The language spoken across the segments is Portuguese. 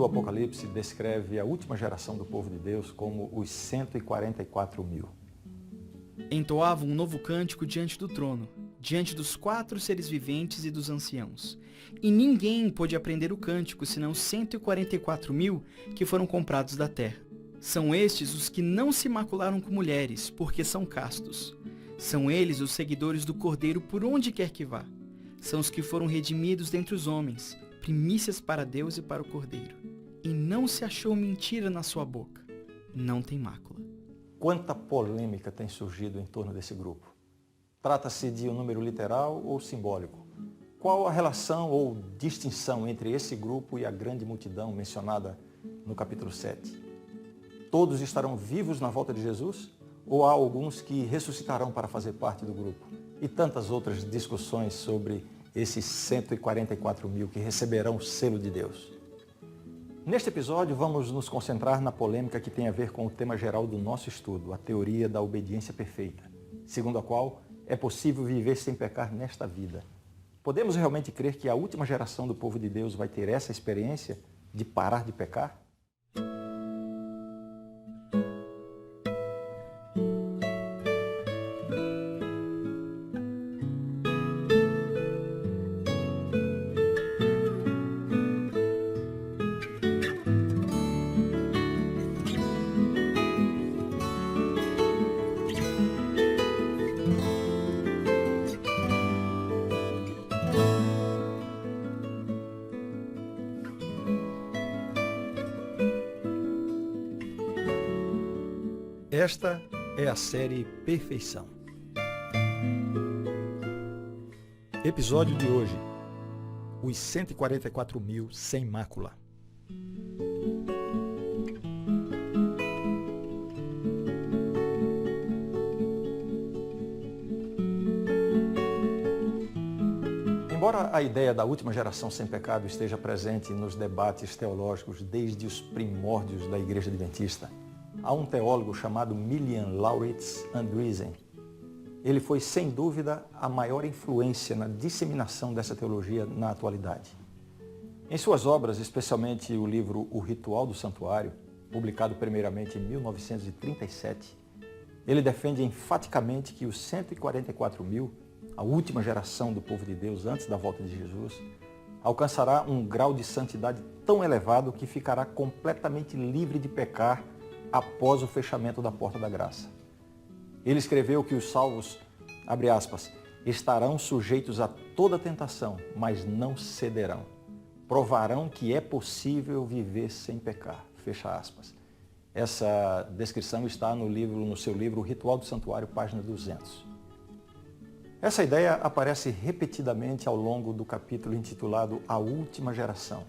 Apocalipse descreve a última geração do povo de Deus como os 144 mil. Entoavam um novo cântico diante do trono, diante dos 4 seres viventes e dos anciãos. E ninguém pôde aprender o cântico, senão 144 mil que foram comprados da terra. São estes os que não se macularam com mulheres, porque são castos. São eles os seguidores do Cordeiro por onde quer que vá. São os que foram redimidos dentre os homens, primícias para Deus e para o Cordeiro. E não se achou mentira na sua boca. Não tem mácula. Quanta polêmica tem surgido em torno desse grupo? Trata-se de um número literal ou simbólico? Qual a relação ou distinção entre esse grupo e a grande multidão mencionada no capítulo 7? Todos estarão vivos na volta de Jesus? Ou há alguns que ressuscitarão para fazer parte do grupo? E tantas outras discussões sobre esses 144 mil que receberão o selo de Deus. Neste episódio, vamos nos concentrar na polêmica que tem a ver com o tema geral do nosso estudo, a teoria da obediência perfeita, segundo a qual é possível viver sem pecar nesta vida. Podemos realmente crer que a última geração do povo de Deus vai ter essa experiência de parar de pecar? Esta é a série Perfeição. Episódio de hoje: os 144 mil sem mácula. Embora a ideia da última geração sem pecado esteja presente nos debates teológicos desde os primórdios da Igreja Adventista, há um teólogo chamado Milian Laurits Andriessen. Ele foi, sem dúvida, a maior influência na disseminação dessa teologia na atualidade. Em suas obras, especialmente o livro O Ritual do Santuário, publicado primeiramente em 1937, ele defende enfaticamente que os 144 mil, a última geração do povo de Deus antes da volta de Jesus, alcançará um grau de santidade tão elevado que ficará completamente livre de pecar após o fechamento da porta da graça. Ele escreveu que os salvos, abre aspas, estarão sujeitos a toda tentação, mas não cederão. Provarão que é possível viver sem pecar, fecha aspas. Essa descrição está no seu livro O Ritual do Santuário, página 200. Essa ideia aparece repetidamente ao longo do capítulo intitulado A Última Geração.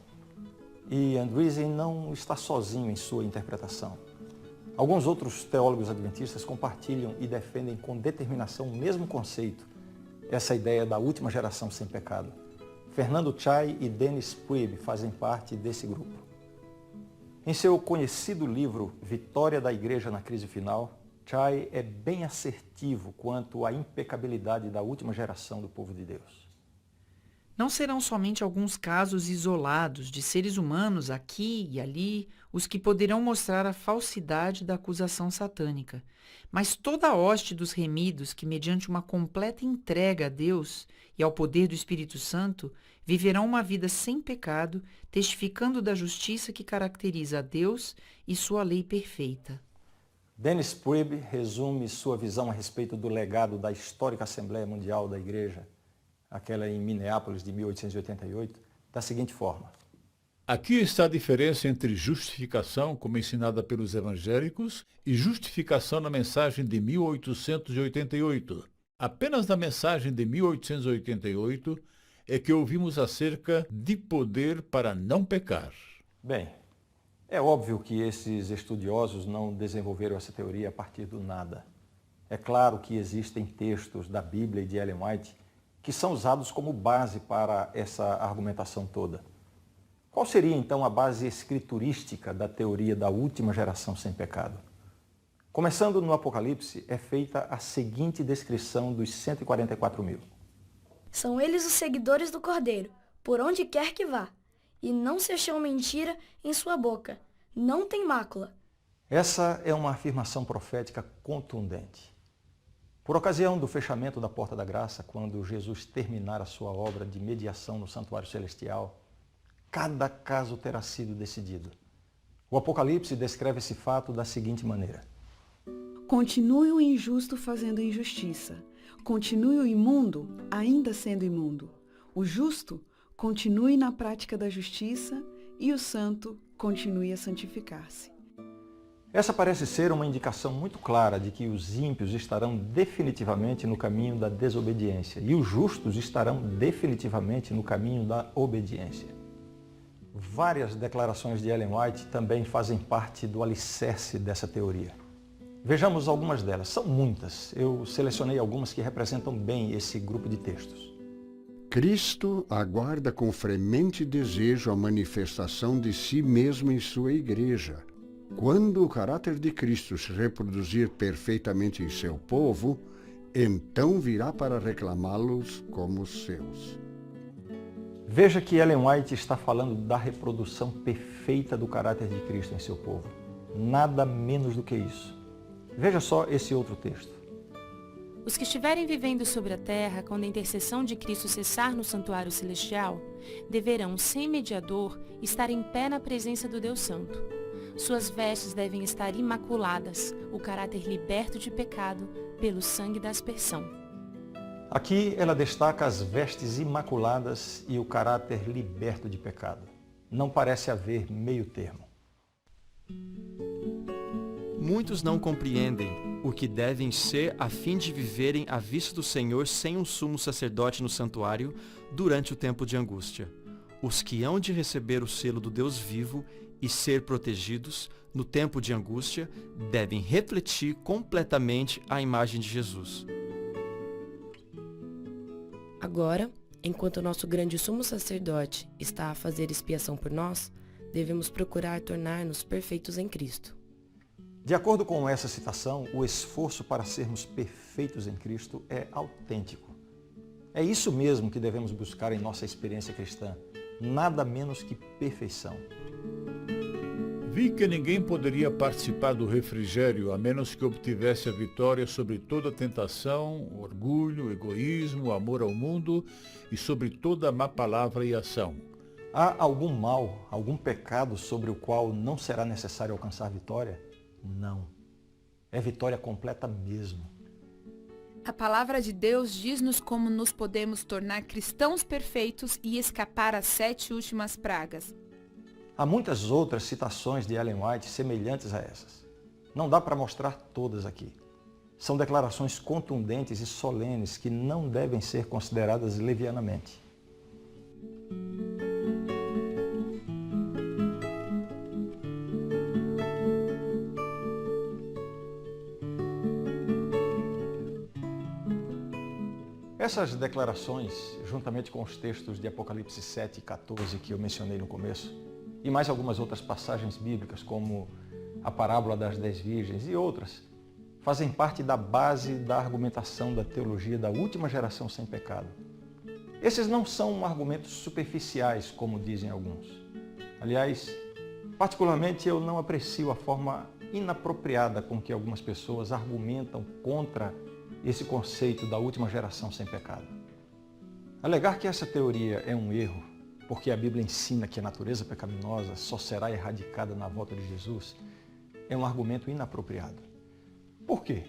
E Andriessen não está sozinho em sua interpretação. Alguns outros teólogos adventistas compartilham e defendem com determinação o mesmo conceito, essa ideia da última geração sem pecado. Fernando Chay e Dennis Puig fazem parte desse grupo. Em seu conhecido livro Vitória da Igreja na Crise Final, Chay é bem assertivo quanto à impecabilidade da última geração do povo de Deus. Não serão somente alguns casos isolados de seres humanos aqui e ali os que poderão mostrar a falsidade da acusação satânica, mas toda a hoste dos remidos que, mediante uma completa entrega a Deus e ao poder do Espírito Santo, viverão uma vida sem pecado, testificando da justiça que caracteriza a Deus e sua lei perfeita. Dennis Puig resume sua visão a respeito do legado da histórica Assembleia Mundial da Igreja, aquela em Minneapolis de 1888, da seguinte forma. Aqui está a diferença entre justificação, como ensinada pelos evangélicos, e justificação na mensagem de 1888. Apenas na mensagem de 1888 é que ouvimos acerca de poder para não pecar. Bem, é óbvio que esses estudiosos não desenvolveram essa teoria a partir do nada. É claro que existem textos da Bíblia e de Ellen White que são usados como base para essa argumentação toda. Qual seria, então, a base escriturística da teoria da última geração sem pecado? Começando no Apocalipse, é feita a seguinte descrição dos 144 mil. São eles os seguidores do Cordeiro, por onde quer que vá. e não se achou mentira em sua boca. Não tem mácula. Essa é uma afirmação profética contundente. Por ocasião do fechamento da Porta da Graça, quando Jesus terminar a sua obra de mediação no Santuário Celestial, cada caso terá sido decidido. O Apocalipse descreve esse fato da seguinte maneira: Continue o injusto fazendo injustiça. Continue o imundo ainda sendo imundo. O justo continue na prática da justiça e o santo continue a santificar-se. Essa parece ser uma indicação muito clara de que os ímpios estarão definitivamente no caminho da desobediência e os justos estarão definitivamente no caminho da obediência. Várias declarações de Ellen White também fazem parte do alicerce dessa teoria. Vejamos algumas delas. São muitas. Eu selecionei algumas que representam bem esse grupo de textos. Cristo aguarda com fremente desejo a manifestação de si mesmo em sua igreja. Quando o caráter de Cristo se reproduzir perfeitamente em seu povo, então virá para reclamá-los como seus. Veja que Ellen White está falando da reprodução perfeita do caráter de Cristo em seu povo. Nada menos do que isso. Veja só esse outro texto. Os que estiverem vivendo sobre a terra, quando a intercessão de Cristo cessar no santuário celestial, deverão, sem mediador, estar em pé na presença do Deus Santo. Suas vestes devem estar imaculadas, o caráter liberto de pecado pelo sangue da aspersão. Aqui ela destaca as vestes imaculadas e o caráter liberto de pecado. Não parece haver meio termo. Muitos não compreendem o que devem ser a fim de viverem à vista do Senhor sem um sumo sacerdote no santuário durante o tempo de angústia. Os que hão de receber o selo do Deus vivo e ser protegidos no tempo de angústia devem refletir completamente a imagem de Jesus. Agora, enquanto nosso grande sumo sacerdote está a fazer expiação por nós, devemos procurar tornar-nos perfeitos em Cristo. De acordo com essa citação, o esforço para sermos perfeitos em Cristo é autêntico. É isso mesmo que devemos buscar em nossa experiência cristã, nada menos que perfeição. Vi que ninguém poderia participar do refrigério a menos que obtivesse a vitória sobre toda tentação, orgulho, egoísmo, amor ao mundo e sobre toda má palavra e ação. Há algum mal, algum pecado sobre o qual não será necessário alcançar vitória? Não. É vitória completa mesmo. A palavra de Deus diz-nos como nos podemos tornar cristãos perfeitos e escapar às 7 últimas pragas. Há muitas outras citações de Ellen White semelhantes a essas. Não dá para mostrar todas aqui. São declarações contundentes e solenes que não devem ser consideradas levianamente. Essas declarações, juntamente com os textos de Apocalipse 7 e 14 que eu mencionei no começo, e mais algumas outras passagens bíblicas, como a parábola das 10 virgens e outras, fazem parte da base da argumentação da teologia da última geração sem pecado. Esses não são argumentos superficiais, como dizem alguns. Aliás, particularmente eu não aprecio a forma inapropriada com que algumas pessoas argumentam contra esse conceito da última geração sem pecado. Alegar que essa teoria é um erro, porque a Bíblia ensina que a natureza pecaminosa só será erradicada na volta de Jesus, é um argumento inapropriado. Por quê?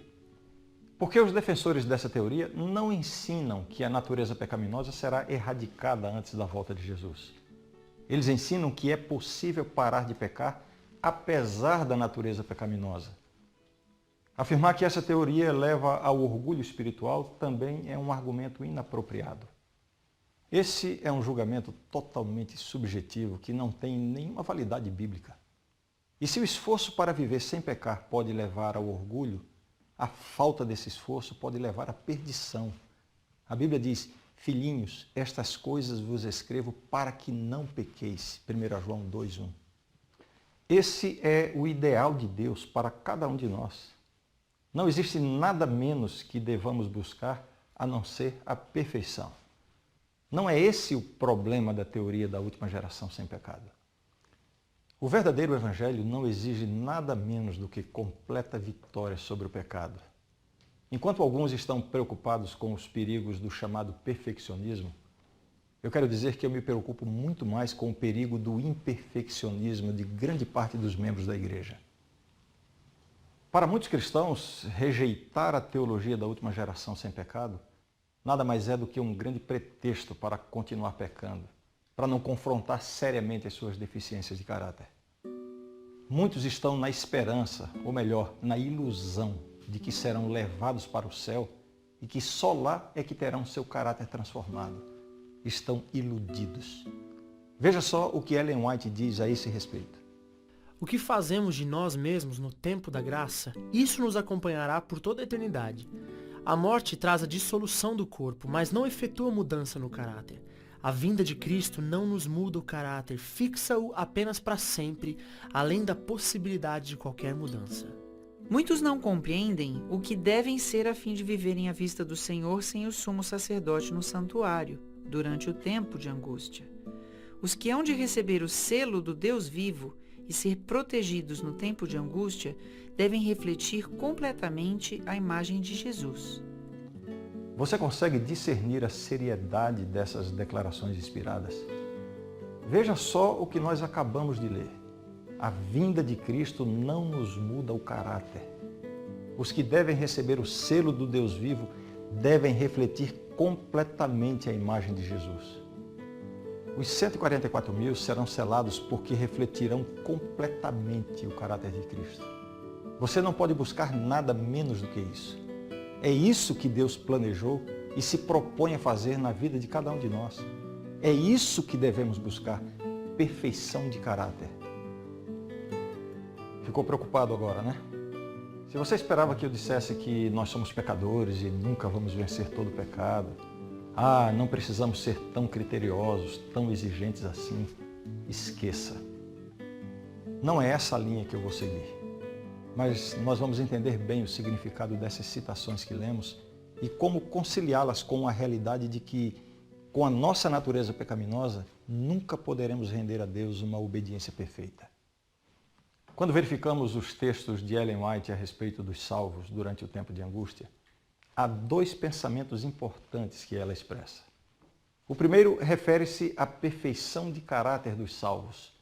Porque os defensores dessa teoria não ensinam que a natureza pecaminosa será erradicada antes da volta de Jesus. Eles ensinam que é possível parar de pecar apesar da natureza pecaminosa. Afirmar que essa teoria leva ao orgulho espiritual também é um argumento inapropriado. Esse é um julgamento totalmente subjetivo que não tem nenhuma validade bíblica. E se o esforço para viver sem pecar pode levar ao orgulho, a falta desse esforço pode levar à perdição. A Bíblia diz: filhinhos, estas coisas vos escrevo para que não pequeis. 1 João 2:1. Esse é o ideal de Deus para cada um de nós. Não existe nada menos que devamos buscar a não ser a perfeição. Não é esse o problema da teoria da última geração sem pecado. O verdadeiro evangelho não exige nada menos do que completa vitória sobre o pecado. Enquanto alguns estão preocupados com os perigos do chamado perfeccionismo, eu quero dizer que eu me preocupo muito mais com o perigo do imperfeccionismo de grande parte dos membros da igreja. Para muitos cristãos, rejeitar a teologia da última geração sem pecado nada mais é do que um grande pretexto para continuar pecando, para não confrontar seriamente as suas deficiências de caráter. Muitos estão na esperança, ou melhor, na ilusão de que serão levados para o céu e que só lá é que terão seu caráter transformado. Estão iludidos. Veja só o que Ellen White diz a esse respeito. O que fazemos de nós mesmos no tempo da graça, isso nos acompanhará por toda a eternidade. A morte traz a dissolução do corpo, mas não efetua mudança no caráter. A vinda de Cristo não nos muda o caráter, fixa-o apenas para sempre, além da possibilidade de qualquer mudança. Muitos não compreendem o que devem ser a fim de viverem à vista do Senhor sem o sumo sacerdote no santuário, durante o tempo de angústia. Os que hão de receber o selo do Deus vivo e ser protegidos no tempo de angústia devem refletir completamente a imagem de Jesus. Você consegue discernir a seriedade dessas declarações inspiradas? Veja só o que nós acabamos de ler. A vinda de Cristo não nos muda o caráter. Os que devem receber o selo do Deus vivo devem refletir completamente a imagem de Jesus. Os 144 mil serão selados porque refletirão completamente o caráter de Cristo. Você não pode buscar nada menos do que isso. É isso que Deus planejou e se propõe a fazer na vida de cada um de nós. É isso que devemos buscar, perfeição de caráter. Ficou preocupado agora, né? Se você esperava que eu dissesse que nós somos pecadores e nunca vamos vencer todo o pecado, não precisamos ser tão criteriosos, tão exigentes assim, esqueça. Não é essa a linha que eu vou seguir. Mas nós vamos entender bem o significado dessas citações que lemos e como conciliá-las com a realidade de que, com a nossa natureza pecaminosa, nunca poderemos render a Deus uma obediência perfeita. Quando verificamos os textos de Ellen White a respeito dos salvos durante o tempo de angústia, há dois pensamentos importantes que ela expressa. O primeiro refere-se à perfeição de caráter dos salvos.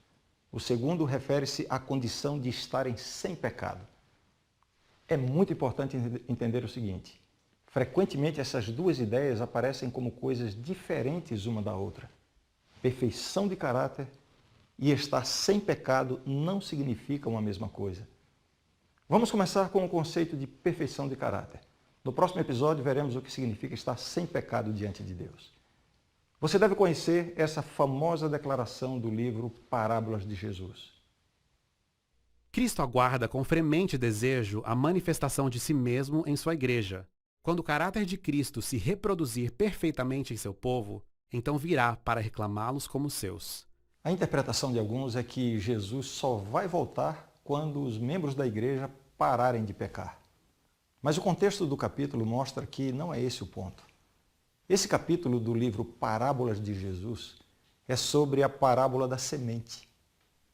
O segundo refere-se à condição de estarem sem pecado. É muito importante entender o seguinte: frequentemente essas duas ideias aparecem como coisas diferentes uma da outra. Perfeição de caráter e estar sem pecado não significam a mesma coisa. Vamos começar com o conceito de perfeição de caráter. No próximo episódio veremos o que significa estar sem pecado diante de Deus. Você deve conhecer essa famosa declaração do livro Parábolas de Jesus. Cristo aguarda com fremente desejo a manifestação de si mesmo em sua igreja. Quando o caráter de Cristo se reproduzir perfeitamente em seu povo, então virá para reclamá-los como seus. A interpretação de alguns é que Jesus só vai voltar quando os membros da igreja pararem de pecar. Mas o contexto do capítulo mostra que não é esse o ponto. Esse capítulo do livro Parábolas de Jesus é sobre a parábola da semente.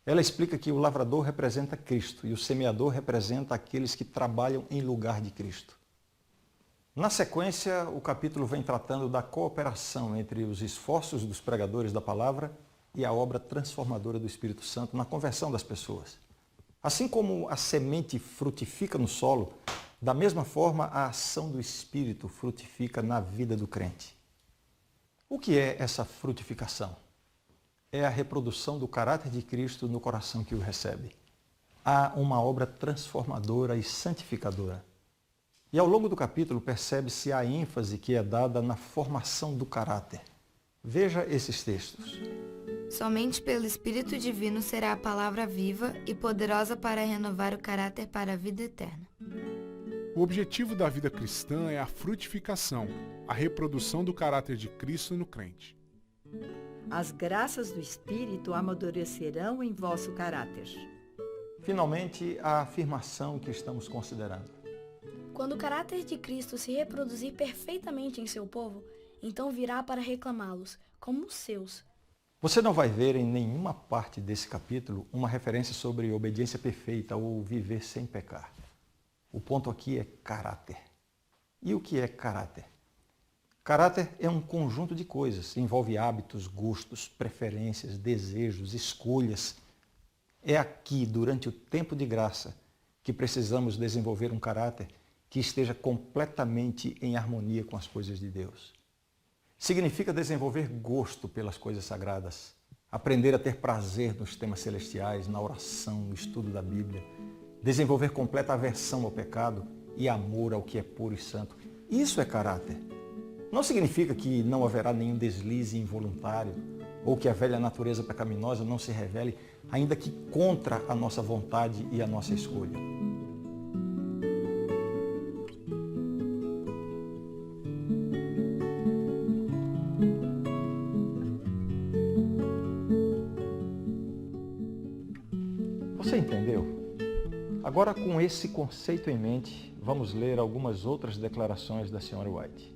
Ela explica que o lavrador representa Cristo e o semeador representa aqueles que trabalham em lugar de Cristo. Na sequência, o capítulo vem tratando da cooperação entre os esforços dos pregadores da palavra e a obra transformadora do Espírito Santo na conversão das pessoas. Assim como a semente frutifica no solo, da mesma forma a ação do Espírito frutifica na vida do crente. O que é essa frutificação? É a reprodução do caráter de Cristo no coração que o recebe. Há uma obra transformadora e santificadora. E ao longo do capítulo percebe-se a ênfase que é dada na formação do caráter. Veja esses textos. Somente pelo Espírito Divino será a palavra viva e poderosa para renovar o caráter para a vida eterna. O objetivo da vida cristã é a frutificação, a reprodução do caráter de Cristo no crente. As graças do Espírito amadurecerão em vosso caráter. Finalmente, a afirmação que estamos considerando. Quando o caráter de Cristo se reproduzir perfeitamente em seu povo, então virá para reclamá-los, como os seus. Você não vai ver em nenhuma parte desse capítulo uma referência sobre obediência perfeita ou viver sem pecar. O ponto aqui é caráter. E o que é caráter? Caráter é um conjunto de coisas, envolve hábitos, gostos, preferências, desejos, escolhas. É aqui, durante o tempo de graça, que precisamos desenvolver um caráter que esteja completamente em harmonia com as coisas de Deus. Significa desenvolver gosto pelas coisas sagradas, aprender a ter prazer nos temas celestiais, na oração, no estudo da Bíblia, desenvolver completa aversão ao pecado e amor ao que é puro e santo. Isso é caráter. Não significa que não haverá nenhum deslize involuntário ou que a velha natureza pecaminosa não se revele, ainda que contra a nossa vontade e a nossa escolha. Você entendeu? Agora, com esse conceito em mente, vamos ler algumas outras declarações da Sra. White.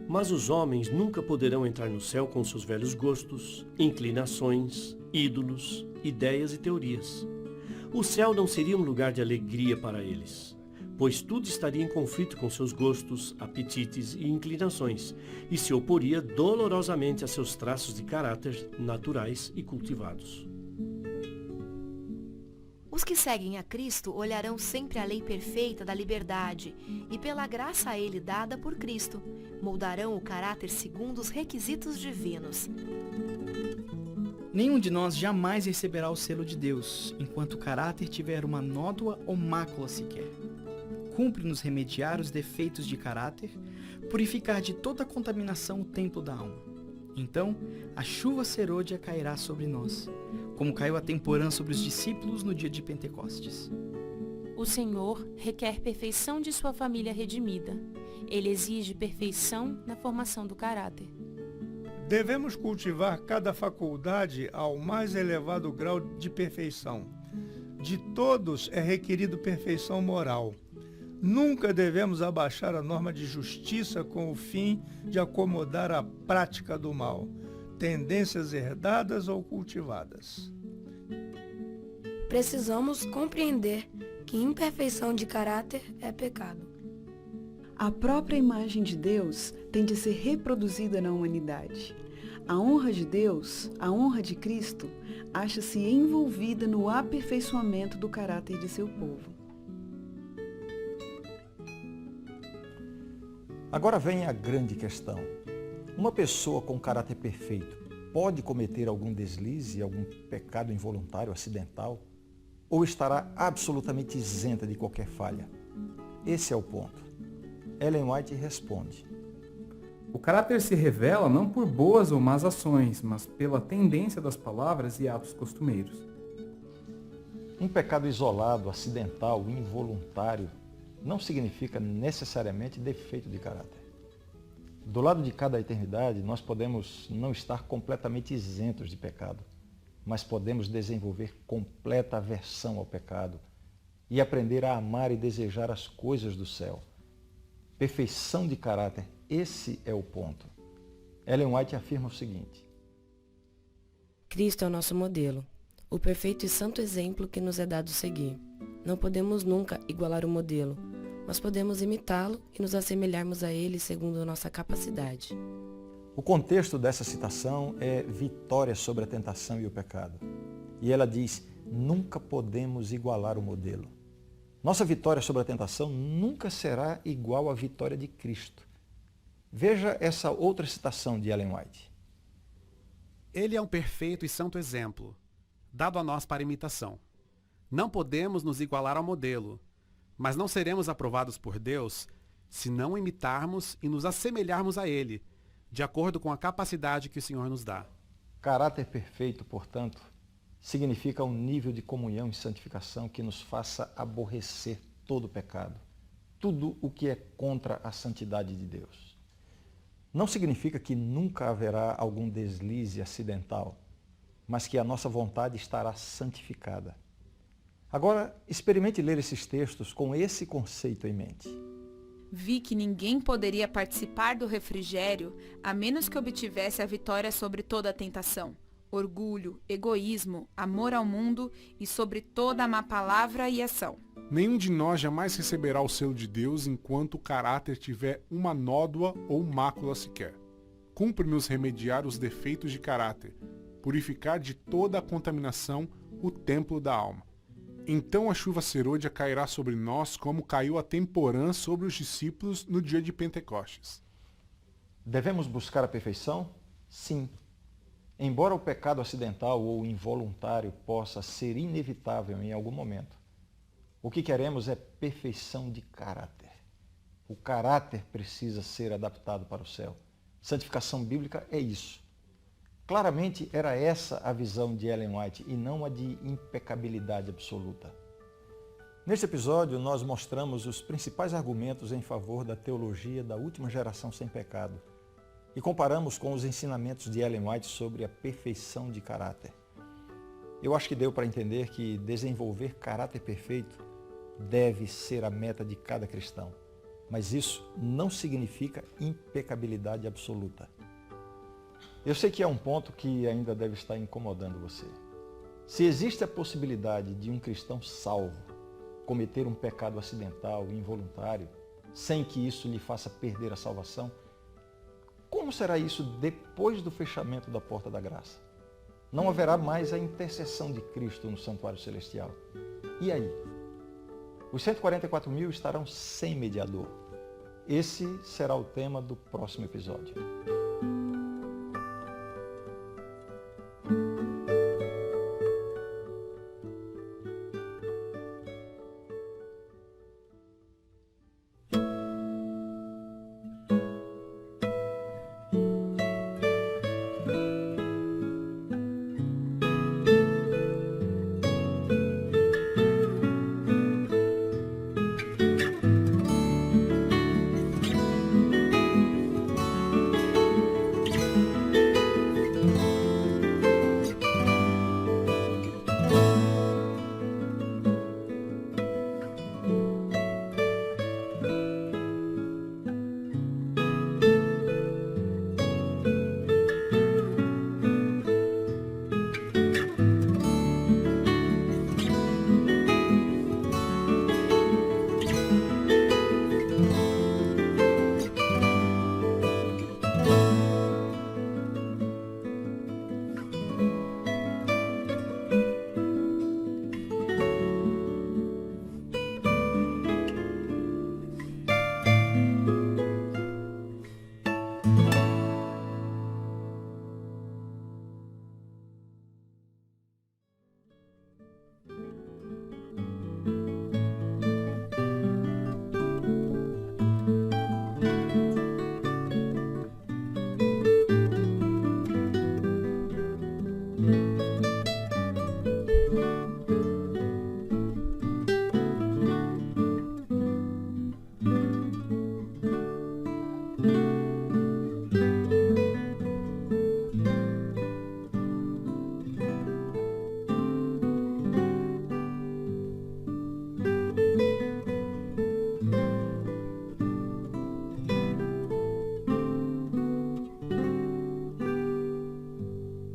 Mas os homens nunca poderão entrar no céu com seus velhos gostos, inclinações, ídolos, ideias e teorias. O céu não seria um lugar de alegria para eles, pois tudo estaria em conflito com seus gostos, apetites e inclinações, e se oporia dolorosamente a seus traços de caráter naturais e cultivados. Os que seguem a Cristo olharão sempre a lei perfeita da liberdade e, pela graça a ele dada por Cristo, moldarão o caráter segundo os requisitos divinos. Nenhum de nós jamais receberá o selo de Deus, enquanto o caráter tiver uma nódoa ou mácula sequer. Cumpre-nos remediar os defeitos de caráter, purificar de toda contaminação o templo da alma. Então, a chuva serôdia cairá sobre nós, como caiu a temporã sobre os discípulos no dia de Pentecostes. O Senhor requer perfeição de sua família redimida. Ele exige perfeição na formação do caráter. Devemos cultivar cada faculdade ao mais elevado grau de perfeição. De todos é requerido perfeição moral. Nunca devemos abaixar a norma de justiça com o fim de acomodar a prática do mal, tendências herdadas ou cultivadas. Precisamos compreender que imperfeição de caráter é pecado. A própria imagem de Deus tem de ser reproduzida na humanidade. A honra de Deus, a honra de Cristo, acha-se envolvida no aperfeiçoamento do caráter de seu povo. Agora vem a grande questão. Uma pessoa com caráter perfeito pode cometer algum deslize, algum pecado involuntário, acidental? Ou estará absolutamente isenta de qualquer falha? Esse é o ponto. Ellen White responde. O caráter se revela não por boas ou más ações, mas pela tendência das palavras e atos costumeiros. Um pecado isolado, acidental, involuntário, não significa necessariamente defeito de caráter. Do lado de cada eternidade, nós podemos não estar completamente isentos de pecado, mas podemos desenvolver completa aversão ao pecado e aprender a amar e desejar as coisas do céu. Perfeição de caráter, esse é o ponto. Ellen White afirma o seguinte. Cristo é o nosso modelo, o perfeito e santo exemplo que nos é dado seguir. Não podemos nunca igualar o modelo, mas podemos imitá-lo e nos assemelharmos a ele segundo a nossa capacidade. O contexto dessa citação é vitória sobre a tentação e o pecado. E ela diz, nunca podemos igualar o modelo. Nossa vitória sobre a tentação nunca será igual à vitória de Cristo. Veja essa outra citação de Ellen White. Ele é um perfeito e santo exemplo, dado a nós para imitação. Não podemos nos igualar ao modelo, mas não seremos aprovados por Deus se não imitarmos e nos assemelharmos a Ele, de acordo com a capacidade que o Senhor nos dá. Caráter perfeito, portanto, significa um nível de comunhão e santificação que nos faça aborrecer todo o pecado, tudo o que é contra a santidade de Deus. Não significa que nunca haverá algum deslize acidental, mas que a nossa vontade estará santificada. Agora, experimente ler esses textos com esse conceito em mente. Vi que ninguém poderia participar do refrigério a menos que obtivesse a vitória sobre toda a tentação, orgulho, egoísmo, amor ao mundo e sobre toda a má palavra e ação. Nenhum de nós jamais receberá o selo de Deus enquanto o caráter tiver uma nódoa ou mácula sequer. Cumpre-nos remediar os defeitos de caráter, purificar de toda a contaminação o templo da alma. Então a chuva serôdia cairá sobre nós como caiu a temporã sobre os discípulos no dia de Pentecostes. Devemos buscar a perfeição? Sim. Embora o pecado acidental ou involuntário possa ser inevitável em algum momento, o que queremos é perfeição de caráter. O caráter precisa ser adaptado para o céu. Santificação bíblica é isso. Claramente era essa a visão de Ellen White e não a de impecabilidade absoluta. Neste episódio, nós mostramos os principais argumentos em favor da teologia da última geração sem pecado e comparamos com os ensinamentos de Ellen White sobre a perfeição de caráter. Eu acho que deu para entender que desenvolver caráter perfeito deve ser a meta de cada cristão, mas isso não significa impecabilidade absoluta. Eu sei que é um ponto que ainda deve estar incomodando você. Se existe a possibilidade de um cristão salvo cometer um pecado acidental e involuntário, sem que isso lhe faça perder a salvação, como será isso depois do fechamento da porta da graça? Não haverá mais a intercessão de Cristo no santuário celestial. E aí? Os 144 mil estarão sem mediador. Esse será o tema do próximo episódio.